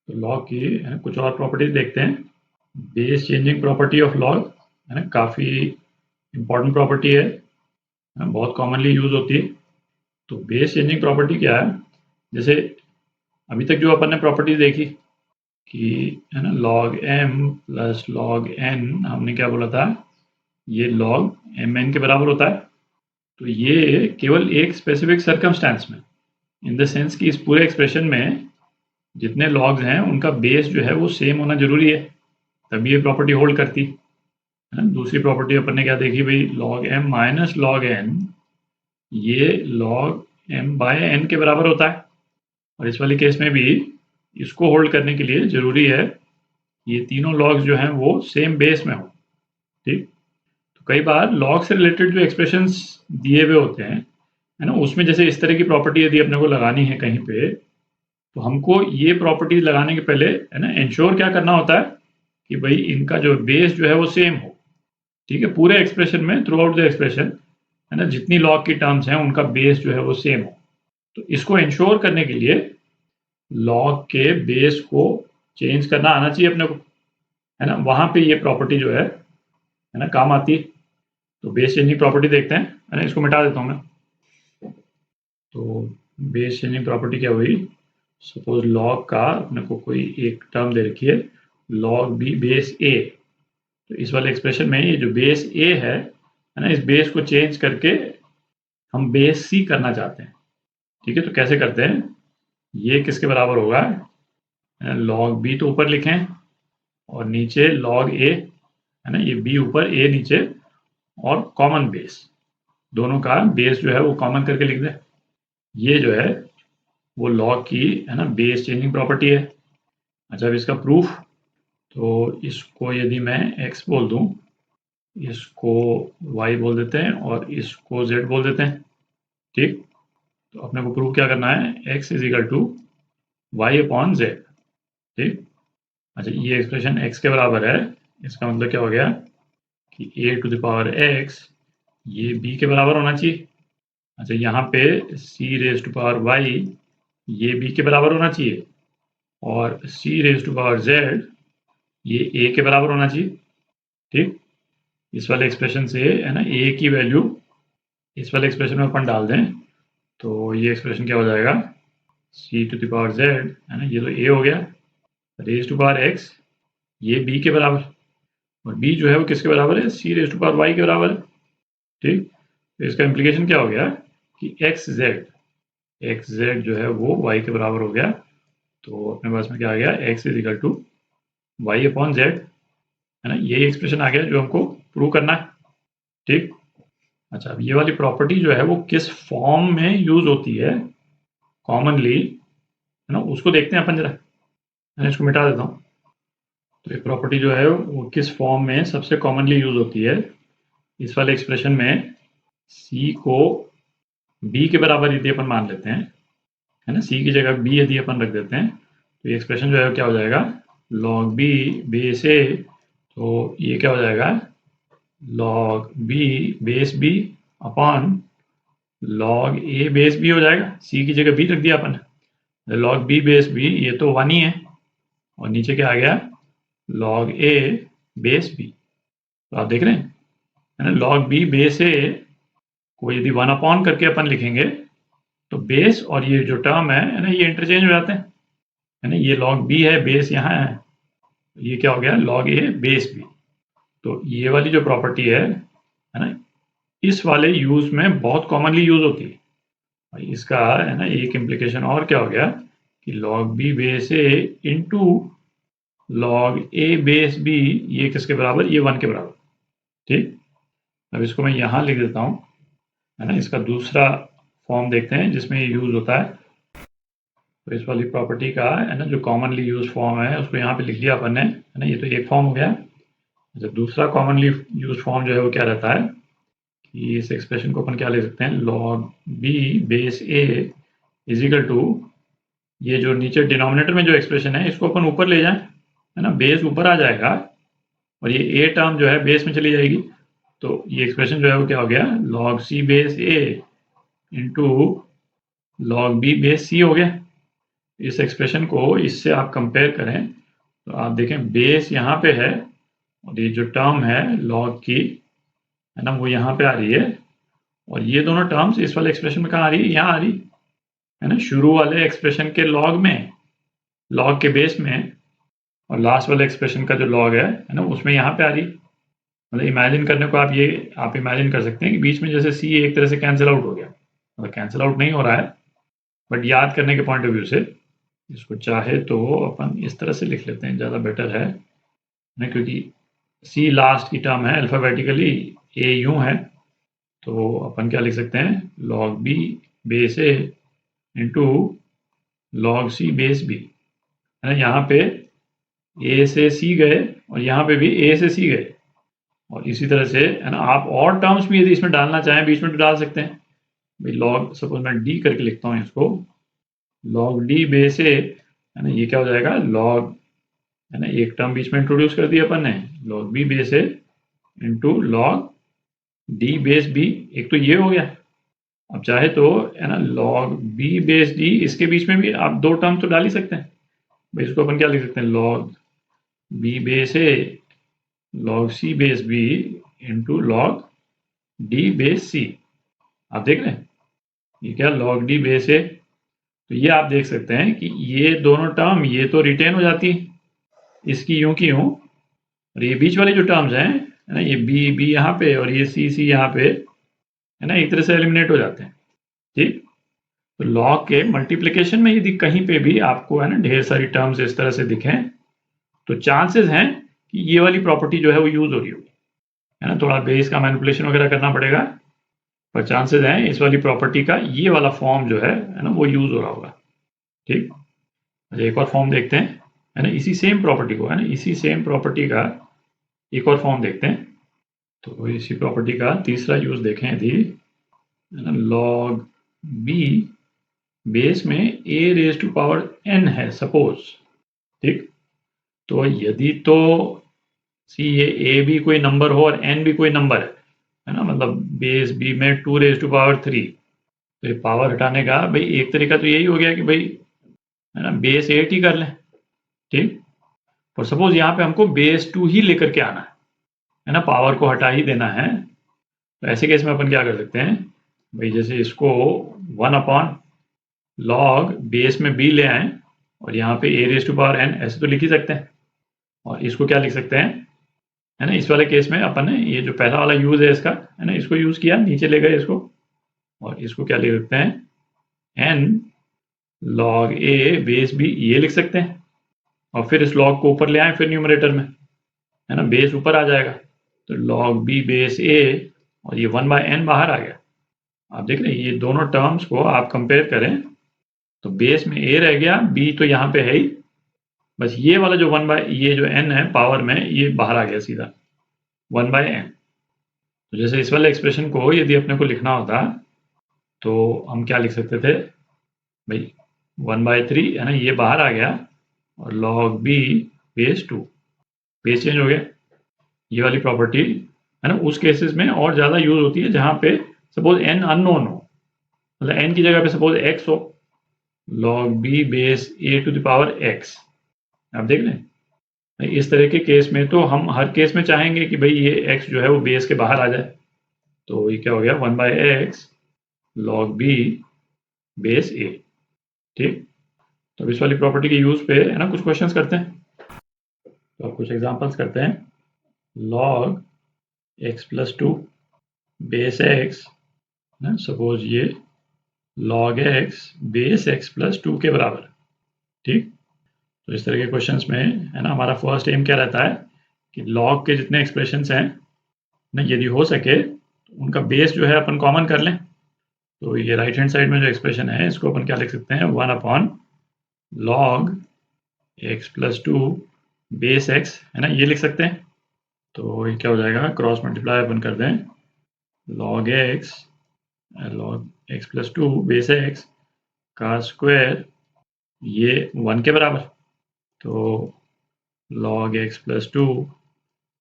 तो लॉग की है ना कुछ और प्रॉपर्टीज देखते हैं। Base changing property of log है ना, काफ़ी इंपॉर्टेंट प्रॉपर्टी है ना, बहुत कॉमनली यूज होती है। तो बेस चेंजिंग प्रॉपर्टी क्या है? जैसे अभी तक जो अपन ने प्रॉपर्टीज देखी कि है ना log M plus log N, हमने क्या बोला था, ये लॉग एम एन के बराबर होता है। तो ये केवल एक स्पेसिफिक सर्कमस्टेंस में, इन द सेंस कि इस पूरे एक्सप्रेशन में जितने लॉग्स हैं उनका बेस जो है वो सेम होना जरूरी है, तभी ये प्रॉपर्टी होल्ड करती है ना। दूसरी प्रॉपर्टी अपन ने क्या देखी भाई, log M minus log N, ये लॉग एम बाय एन के बराबर होता है। और इस वाले केस में भी इसको होल्ड करने के लिए जरूरी है ये तीनों लॉग्स जो हैं वो सेम बेस में हो। ठीक, तो कई बार लॉग से रिलेटेड जो एक्सप्रेशंस दिए हुए होते हैं है ना, उसमें जैसे इस तरह की प्रॉपर्टी यदि अपने को लगानी है कहीं पे, तो हमको ये प्रॉपर्टीज लगाने के पहले है ना इंश्योर क्या करना होता है कि भाई इनका जो बेस जो है वो सेम हो। ठीक है, पूरे एक्सप्रेशन में थ्रू आउट द एक्सप्रेशन है ना, जितनी लॉग की टर्म्स हैं उनका बेस जो है वो सेम हो। तो इसको इंश्योर करने के लिए लॉग के बेस को चेंज करना आना चाहिए अपने को, है ना, वहां पे ये प्रॉपर्टी जो है ना काम आती है। तो बेस चेंजिंग प्रॉपर्टी देखते हैं, है ना, इसको मिटा देता हूँ मैं। तो बेस चेंजिंग प्रॉपर्टी क्या हुई, सपोज लॉग का अपने को कोई एक टर्म दे रखी है, लॉग बी बेस ए। तो इस वाले एक्सप्रेशन में ये जो बेस ए है ना, इस बेस को चेंज करके हम बेस सी करना चाहते हैं। ठीक है, तो कैसे करते हैं, ये किसके बराबर होगा, लॉग बी तो ऊपर लिखें और नीचे लॉग ए, है ना, ये बी ऊपर ए नीचे, और कॉमन बेस, दोनों का बेस जो है वो कॉमन करके लिख दें। ये जो है वो लॉग की है ना बेस चेंजिंग प्रॉपर्टी है। अच्छा, अब इसका प्रूफ, तो इसको यदि मैं x बोल दूं, इसको y बोल देते हैं और इसको z बोल देते हैं। ठीक, तो अपने को प्रूव क्या करना है, x is equal to Y upon Z. ठीक, अच्छा ये एक्सप्रेशन x के बराबर है, इसका मतलब क्या हो गया कि a to the power x ये b के बराबर होना चाहिए। अच्छा, यहाँ पे c raise to power y ये b के बराबर होना चाहिए, और c raise to power z ये a के बराबर होना चाहिए। ठीक, इस वाले एक्सप्रेशन से है ना a की वैल्यू इस वाले एक्सप्रेशन में अपन डाल दें, तो ये एक्सप्रेशन क्या हो जाएगा, c to the power z, है ना, ये तो a हो गया, रेज टू पावर x ये b के बराबर, और b जो है वो किसके बराबर है, c raise to power y के बराबर है। ठीक, तो इसका इम्प्लीकेशन क्या हो गया कि एक्स जेड जो है वो y के बराबर हो गया। तो अपने पास में क्या आ गया, x is equal to Y upon Z, है ना, यही एक्सप्रेशन आ गया जो हमको प्रूव करना है। ठीक, अच्छा अब ये वाली प्रॉपर्टी जो है वो किस फॉर्म में यूज होती है कॉमनली, है ना, उसको देखते हैं अपन जरा। मैं इसको मिटा देता हूँ। तो ये प्रॉपर्टी जो है वो किस फॉर्म में सबसे कॉमनली यूज होती है, इस वाले एक्सप्रेशन में c को b के बराबर यदि अपन मान लेते हैं, है ना, c की जगह b यदि अपन रख देते हैं, तो ये एक्सप्रेशन जो है क्या हो जाएगा, log b बेस a, तो ये क्या हो जाएगा, log b base b upon log a base b हो जाएगा, c की जगह b रख दिया अपन, log b बेस b ये तो 1 ही है, और नीचे क्या आ गया, log a बेस b। तो आप देख रहे हैं, है ना, log b बेस a को यदि 1 अपॉन करके अपन लिखेंगे, तो बेस और ये जो टर्म है ना, ये इंटरचेंज हो जाते हैं, है ना, ये log b है, बेस यहाँ है, ये क्या हो गया, log a बेस b। तो ये वाली जो प्रॉपर्टी है ना, इस वाले यूज में बहुत कॉमनली यूज होती है। इसका है ना एक इम्प्लीकेशन और क्या हो गया कि log b base a into log a base b, ये किसके बराबर, ये 1 के बराबर। ठीक, अब इसको मैं यहाँ लिख देता हूँ, है ना, इसका दूसरा फॉर्म देखते हैं जिसमें ये यूज होता है। तो इस वाली प्रॉपर्टी का है ना जो कॉमनली यूज फॉर्म है उसको यहाँ पे लिख दिया अपन ने, है ना, ये तो एक फॉर्म हो गया। अच्छा, दूसरा कॉमनली यूज फॉर्म जो है वो क्या रहता है कि इस एक्सप्रेशन को अपन क्या ले सकते हैं, log b base a is equal to, ये जो नीचे डिनोमिनेटर में जो एक्सप्रेशन है इसको अपन ऊपर ले जाएं, है ना, बेस ऊपर आ जाएगा और ये a टर्म जो है बेस में चली जाएगी। तो ये एक्सप्रेशन जो है वो क्या हो गया, log c base a into log b base c हो गया। इस एक्सप्रेशन को इससे आप कंपेयर करें तो आप देखें बेस यहाँ पे है और ये जो टर्म है लॉग की, है ना, वो यहाँ पे आ रही है, और ये दोनों टर्म्स इस वाले एक्सप्रेशन में कहाँ आ रही है? यहाँ आ रही है ना, शुरू वाले एक्सप्रेशन के लॉग में, लॉग के बेस में, और लास्ट वाले एक्सप्रेशन का जो लॉग है ना, उसमें यहाँ पे आ रही। मतलब इमेजिन करने को आप इमेजिन कर सकते हैं कि बीच में जैसे सी एक तरह से कैंसिल आउट हो गया, मतलब कैंसिल आउट नहीं हो रहा है, बट याद करने के पॉइंट ऑफ व्यू से इसको चाहे तो अपन इस तरह से लिख लेते हैं, ज़्यादा बेटर है ना, क्योंकि सी लास्ट की टर्म है अल्फ़ाबेटिकली, ए यूं है, तो अपन क्या लिख सकते हैं, log B base A into log C base B, है ना। यहाँ पे ए से सी गए और यहाँ पे भी ए से सी गए, और इसी तरह से, है ना, आप और टर्म्स भी यदि इसमें डालना चाहें बीच में तो डाल सकते हैं भाई। लॉग, सपोज मैं डी करके लिखता हूँ इसको, लॉग डी बेस ए, है ना, ये क्या हो जाएगा, लॉग, है ना, एक टर्म बीच में इंट्रोड्यूस कर दिया अपन ने, log B base A into log D base B, एक तो ये हो गया। अब चाहे तो, है ना, लॉग बी बेस डी, इसके बीच में भी आप दो टर्म तो डाल ही सकते हैं भाई। इसको अपन क्या लिख सकते हैं, log B base A log C base B into log D base C. आप देख रहे हैं ये क्या, लॉग डी बेस ए, तो ये आप देख सकते हैं कि ये दोनों टर्म ये तो रिटेन हो जाती है इसकी यूं की यूं, और ये बीच वाली जो टर्म्स हैं, है ना, ये बी बी यहाँ पे और ये सी सी यहाँ पे, है ना, एक तरह से एलिमिनेट हो जाते हैं। ठीक, तो लॉग के मल्टीप्लिकेशन में यदि कहीं पे भी आपको, है ना, ढेर सारी टर्म्स इस तरह से दिखें तो चांसेस हैं कि ये वाली प्रॉपर्टी जो है वो यूज हो रही होगी, है ना। थोड़ा बेस का मैनिपुलेशन वगैरह करना पड़ेगा, पर चांसेस हैं इस वाली प्रॉपर्टी का ये वाला फॉर्म जो है ना, वो यूज हो रहा होगा। ठीक, अच्छा एक और फॉर्म देखते हैं, है ना, इसी सेम प्रॉपर्टी को, है ना, इसी सेम प्रॉपर्टी का एक और फॉर्म देखते हैं। तो इसी प्रॉपर्टी का तीसरा यूज देखें यदि, है ना, लॉग बी बेस में ए रेज टू पावर एन है सपोज। ठीक, तो यदि तो सी ये ए भी कोई नंबर हो और एन भी कोई नंबर है ना, मतलब बेस बी में 2 रेज टू पावर 3, तो ये पावर हटाने का भाई एक तरीका तो यही हो गया कि भाई, है ना, बेस 8 ही कर लें। ठीक, और सपोज यहाँ पे हमको बेस 2 ही लेकर के आना है ना, पावर को हटा ही देना है, तो ऐसे केस में अपन क्या कर सकते हैं भाई, जैसे इसको 1 अपॉन लॉग बेस में बी ले आए और यहाँ पे ए रेज टू पावर एन ऐसे तो लिख ही सकते हैं, और इसको क्या लिख सकते हैं, है ना, इस वाले केस में अपन ने ये जो पहला वाला यूज है इसका, है ना, इसको यूज किया, नीचे ले गए इसको, और इसको क्या लिख सकते हैं, एन लॉग ए बेस बी, ये लिख सकते हैं, और फिर इस लॉग को ऊपर ले आए फिर न्यूमरेटर में, है ना, बेस ऊपर आ जाएगा, तो लॉग बी बेस ए, और ये 1 बाय एन बाहर आ गया। आप देख रहे हैं ये दोनों टर्म्स को आप कंपेयर करें तो बेस में ए रह गया, बी तो यहाँ पे है ही, बस ये वाला जो 1 बाय, ये जो एन है पावर में, ये बाहर आ गया सीधा 1 बाय एन। तो जैसे इस वाले एक्सप्रेशन को यदि अपने को लिखना होता तो हम क्या लिख सकते थे भाई, 1/3, है ना, ये बाहर आ गया, और log B base 2, base change हो गया। ये वाली प्रॉपर्टी, है ना, उस केसेस में और ज़्यादा यूज होती है जहाँ पे सपोज एन अननोन हो, मतलब एन की जगह पे सपोज एक्स हो, log B base A to the power X. आप देख लें इस तरह के केस में तो हम हर केस में चाहेंगे कि भाई ये x जो है वो बेस के बाहर आ जाए, तो ये क्या हो गया 1/x लॉग बी बेस ए। ठीक, तो इस वाली प्रॉपर्टी के यूज पे, है ना, कुछ क्वेश्चंस करते हैं, तो अब कुछ एग्जांपल्स करते हैं। Log x plus 2 base x, ना, सपोज ये log x base x plus 2 के बराबर। ठीक, तो इस तरह के क्वेश्चंस में, है ना, हमारा फर्स्ट एम क्या रहता है कि log के जितने एक्सप्रेशंस हैं ना, यदि हो सके तो उनका बेस जो है अपन कॉमन कर लें। तो ये राइट हैंड साइड में जो एक्सप्रेशन है इसको अपन क्या लिख सकते हैं, 1 upon log x plus 2 base x, है ना, ये लिख सकते हैं। तो ये क्या हो जाएगा, क्रॉस मल्टीप्लाई अपन कर दें, log x plus 2 base x का स्क्वायर, ये 1 के बराबर, तो log x plus 2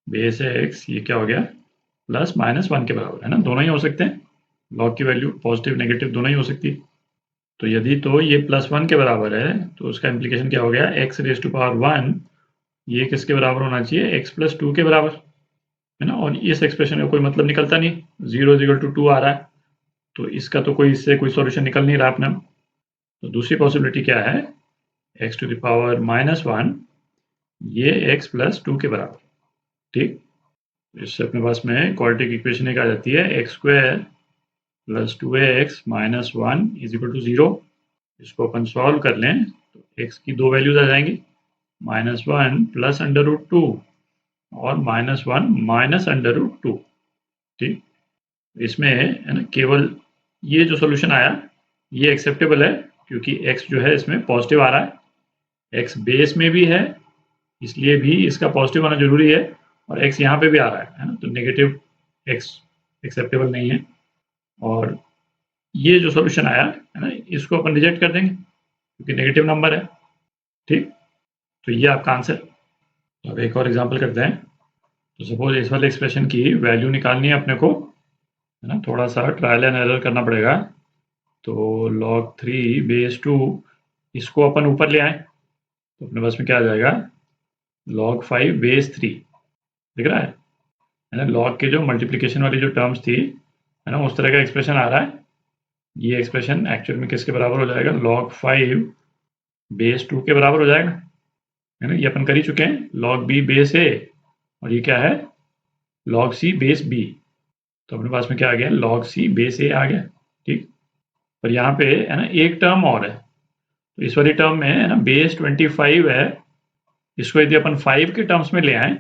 base x, ये क्या हो गया, प्लस माइनस 1 के बराबर, है ना, दोनों ही हो सकते हैं, लॉग की वैल्यू पॉजिटिव नेगेटिव दोनों ही हो सकती है। तो यदि तो ये +1 के बराबर है तो उसका इम्प्लीकेशन क्या हो गया, x⁻1 ये किसके बराबर होना चाहिए, x+2 के बराबर, है ना। और इस एक्सप्रेशन का कोई मतलब निकलता नहीं, 0 = 2 आ रहा है, तो इसका तो कोई इससे कोई सॉल्यूशन निकल नहीं रहा अपना। तो दूसरी पॉसिबिलिटी क्या है, x⁻1 ये x+2 के बराबर, ठीक। इससे अपने पास में क्वाड्रेटिक इक्वेशन एक आ जाती है, x² + 2x - 1 = 0। इसको अपन सॉल्व कर लें तो x की दो वैल्यूज आ जाएंगी, -1 + √2 और -1 - √2, ठीक। इसमें है ना केवल ये जो सॉल्यूशन आया ये एक्सेप्टेबल है, क्योंकि x जो है इसमें पॉजिटिव आ रहा है, x बेस में भी है इसलिए भी इसका पॉजिटिव होना जरूरी है, और x यहाँ पे भी आ रहा है ना, तो नेगेटिव x एक्सेप्टेबल नहीं है। और ये जो सॉल्यूशन आया है ना इसको अपन रिजेक्ट कर देंगे क्योंकि नेगेटिव नंबर है, ठीक। तो ये आपका आंसर। अब एक और एग्जांपल करते हैं। तो सपोज इस वाले एक्सप्रेशन की वैल्यू निकालनी है अपने को, है ना, थोड़ा सा ट्रायल एंड एरर करना पड़ेगा। तो log 3/2 इसको अपन ऊपर ले आए तो अपने पास में क्या आ जाएगा, log 5/3, दिख रहा है ना। log के जो मल्टीप्लिकेशन वाली जो टर्म्स थी, है ना, उस तरह का एक्सप्रेशन आ रहा है। ये एक्सप्रेशन एक्चुअल में किसके बराबर हो जाएगा, log 5/2 के बराबर हो जाएगा, है ना। ये अपन कर ही चुके हैं, log b/a, और ये क्या है, log c/b। तो अपने पास में क्या आ गया, log c/a आ गया, ठीक। पर यहाँ पे है ना एक टर्म और है, तो इस वाली टर्म में है ना बेस 25 है, इसको यदि अपन 5 के टर्म्स में ले आए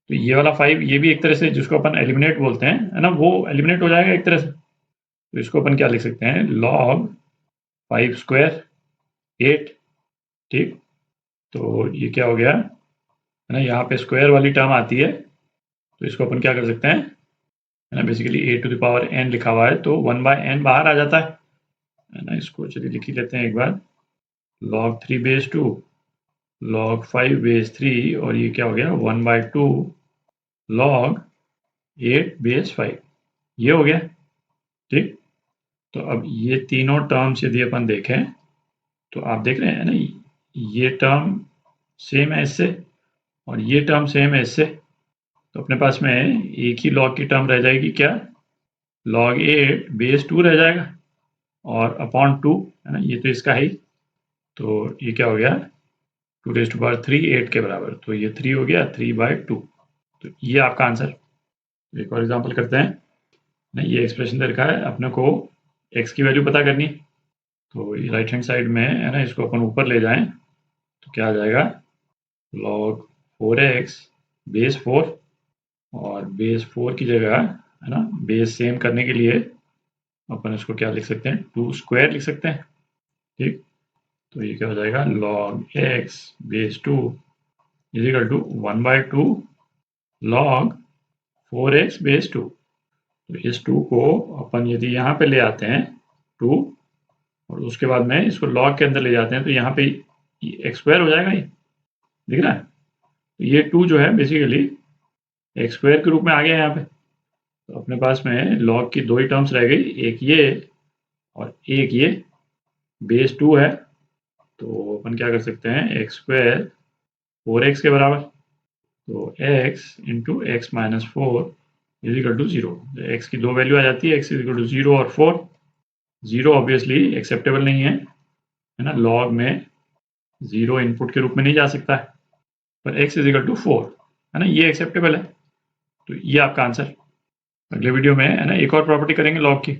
तो ये वाला 5 ये भी एक तरह से जिसको अपन एलिमिनेट बोलते हैं, है ना, वो एलिमिनेट हो जाएगा एक तरह से। तो इसको अपन क्या लिख सकते हैं, log 5² 8, ठीक। तो ये क्या हो गया, है ना, यहाँ पे स्क्वायर वाली टर्म आती है तो इसको अपन क्या कर सकते हैं, है ना, बेसिकली a⁴n लिखा हुआ है तो 1/n बाहर आ जाता है ना। इसको चलिए लिख ही लेते हैं एक बार, log 3/2 log 5/3, और ये क्या हो गया 1/2 log 8/5, ये हो गया, ठीक। तो अब ये तीनों टर्म्स यदि अपन देखें तो आप देख रहे हैं ना, ये टर्म सेम है इससे और ये टर्म सेम है इससे, तो अपने पास में एक ही log की टर्म रह जाएगी, क्या, log 8/2 रह जाएगा, और अपॉन 2, है ना, ये तो इसका है ही, तो ये क्या हो गया 2⁻³ 8 के बराबर, तो ये 3 हो गया 3/2। तो ये आपका आंसर। एक और एग्जांपल करते हैं ना, ये एक्सप्रेशन दे रखा है अपने को x की वैल्यू पता करनी, तो ये राइट हैंड साइड में है ना, इसको अपन ऊपर ले जाएं तो क्या आ जाएगा, log 4x/4, और बेस 4 की जगह, है ना, बेस सेम करने के लिए अपन इसको क्या लिख सकते हैं, 2² लिख सकते हैं, ठीक। तो ये क्या हो जाएगा, log x/2 = 1/2 log 4x/2। तो इस 2 को अपन यदि यहाँ पे ले आते हैं 2, और उसके बाद में इसको log के अंदर ले जाते हैं तो यहाँ पे x² हो जाएगा, ये दिख रहा है। तो ये 2 जो है बेसिकली x² के रूप में आ गया यहाँ पे, तो अपने पास में log की दो ही टर्म्स रह गई, एक ये और एक ये, बेस 2 है तो अपन क्या कर सकते हैं, x² 4x के बराबर, तो x × x - 4 = 0। x की दो वैल्यू आ जाती है, x = 0 और 4। 0 ऑब्वियसली एक्सेप्टेबल नहीं है ना, log में 0 इनपुट के रूप में नहीं जा सकता है, पर x = 4, है ना, ये एक्सेप्टेबल है। तो ये आपका आंसर। अगले वीडियो में है ना एक और प्रॉपर्टी करेंगे log की।